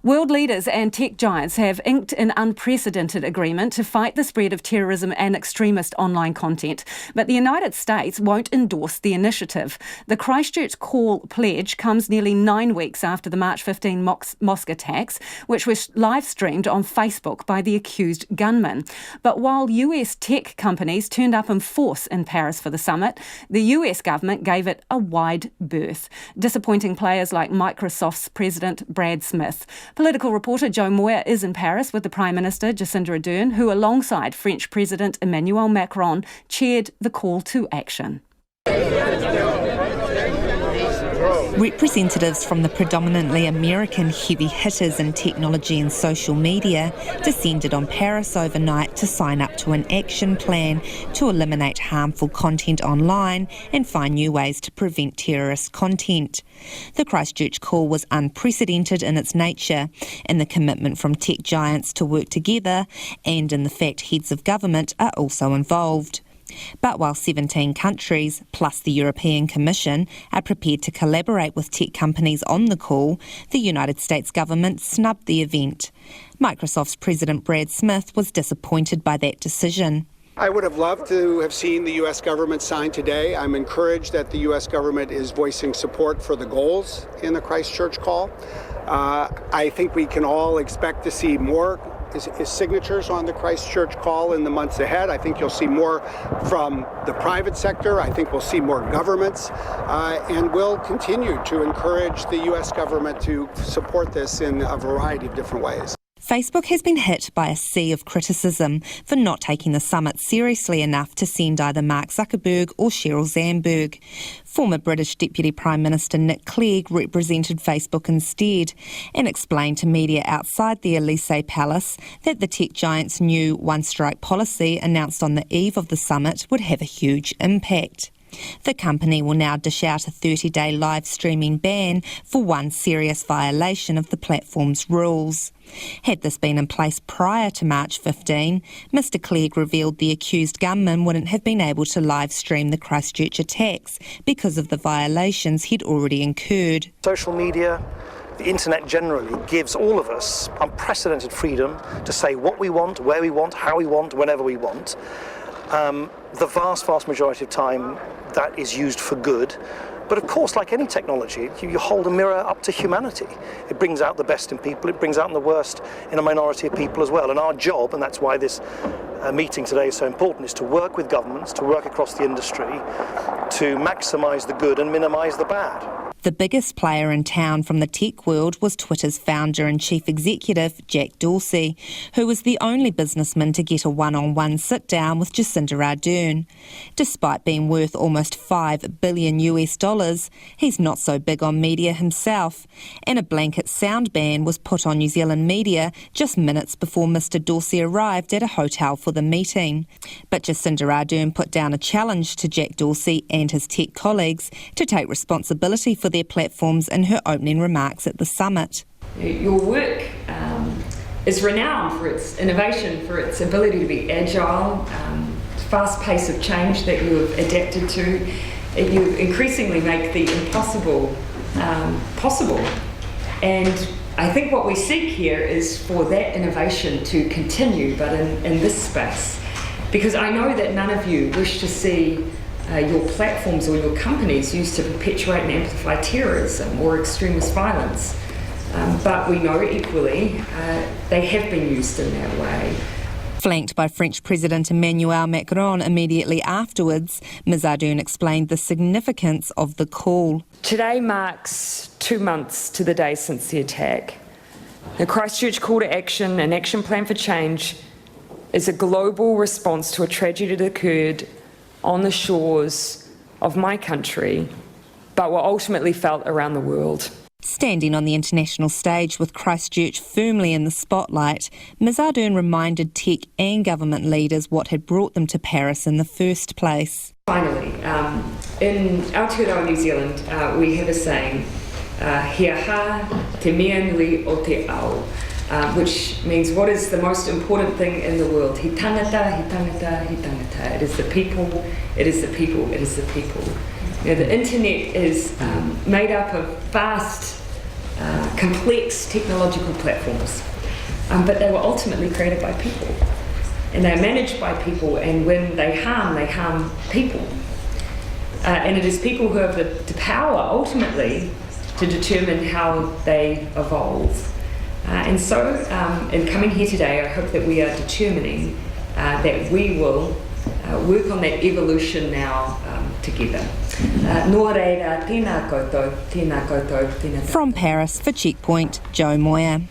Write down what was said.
World leaders and tech giants have inked an unprecedented agreement to fight the spread of terrorism and extremist online content, but the United States won't endorse the initiative. The Christchurch Call pledge comes nearly 9 weeks after the March 15 mosque attacks, which were live-streamed on Facebook by the accused gunman. But while US tech companies turned up in force in Paris for the summit, the US government gave it a wide berth, disappointing players like Microsoft's president Brad Smith. Political reporter Joe Moyer is in Paris with the Prime Minister Jacinda Ardern, who alongside French President Emmanuel Macron chaired the call to action. Representatives from the predominantly American heavy hitters in technology and social media descended on Paris overnight to sign up to an action plan to eliminate harmful content online and find new ways to prevent terrorist content. The Christchurch Call was unprecedented in its nature, in the commitment from tech giants to work together and in the fact heads of government are also involved. But while 17 countries, plus the European Commission, are prepared to collaborate with tech companies on the call, the United States government snubbed the event. Microsoft's President Brad Smith was disappointed by that decision. I would have loved to have seen the U.S. government sign today. I'm encouraged that the U.S. government is voicing support for the goals in the Christchurch Call. I think we can all expect to see more signatures on the Christchurch Call in the months ahead. I think you'll see more from the private sector. I think we'll see more governments, and we'll continue to encourage the U.S. government to support this in a variety of different ways. Facebook has been hit by a sea of criticism for not taking the summit seriously enough to send either Mark Zuckerberg or Sheryl Sandberg. Former British Deputy Prime Minister Nick Clegg represented Facebook instead and explained to media outside the Elysee Palace that the tech giant's new one-strike policy announced on the eve of the summit would have a huge impact. The company will now dish out a 30-day live streaming ban for one serious violation of the platform's rules. Had this been in place prior to March 15, Mr Clegg revealed the accused gunman wouldn't have been able to live stream the Christchurch attacks because of the violations he'd already incurred. Social media, the internet generally, gives all of us unprecedented freedom to say what we want, where we want, how we want, whenever we want. The vast majority of time that is used for good. But of course, like any technology, you hold a mirror up to humanity. It brings out the best in people, it brings out the worst in a minority of people as well. And our job, and that's why this meeting today is so important, is to work with governments, to work across the industry, to maximise the good and minimise the bad. The biggest player in town from the tech world was Twitter's founder and chief executive, Jack Dorsey, who was the only businessman to get a one-on-one sit-down with Jacinda Ardern. Despite being worth almost $5 billion US, he's not so big on media himself, and a blanket sound ban was put on New Zealand media just minutes before Mr Dorsey arrived at a hotel for the meeting. But Jacinda Ardern put down a challenge to Jack Dorsey and his tech colleagues to take responsibility for their platforms in her opening remarks at the summit. Your work is renowned for its innovation, for its ability to be agile, fast pace of change that you have adapted to. You increasingly make the impossible possible. And I think what we seek here is for that innovation to continue, but in this space. Because I know that none of you wish to see your platforms or your companies used to perpetuate and amplify terrorism or extremist violence. But we know equally they have been used in that way. Flanked by French President Emmanuel Macron immediately afterwards, Ms Ardern explained the significance of the call. Today marks 2 months to the day since the attack. The Christchurch Call to Action, an action plan for change, is a global response to a tragedy that occurred on the shores of my country, but were ultimately felt around the world. Standing on the international stage with Christchurch firmly in the spotlight, Ms Ardern reminded tech and government leaders what had brought them to Paris in the first place. Finally, in Aotearoa, New Zealand, we have a saying, he aha te mea nui o te ao, which means what is the most important thing in the world? He tangata, he tangata, he tangata. It is the people, it is the people, it is the people. You know, the internet is made up of vast complex technological platforms. But they were ultimately created by people. And they're managed by people, and when they harm people. And it is people who have the power, ultimately, to determine how they evolve. And so, in coming here today, I hope that we are determining that we will work on that evolution now together. Nō reira, tēnā koutou, tēnā koutou, tēnā koutou. From Paris for Checkpoint, Joe Moyer.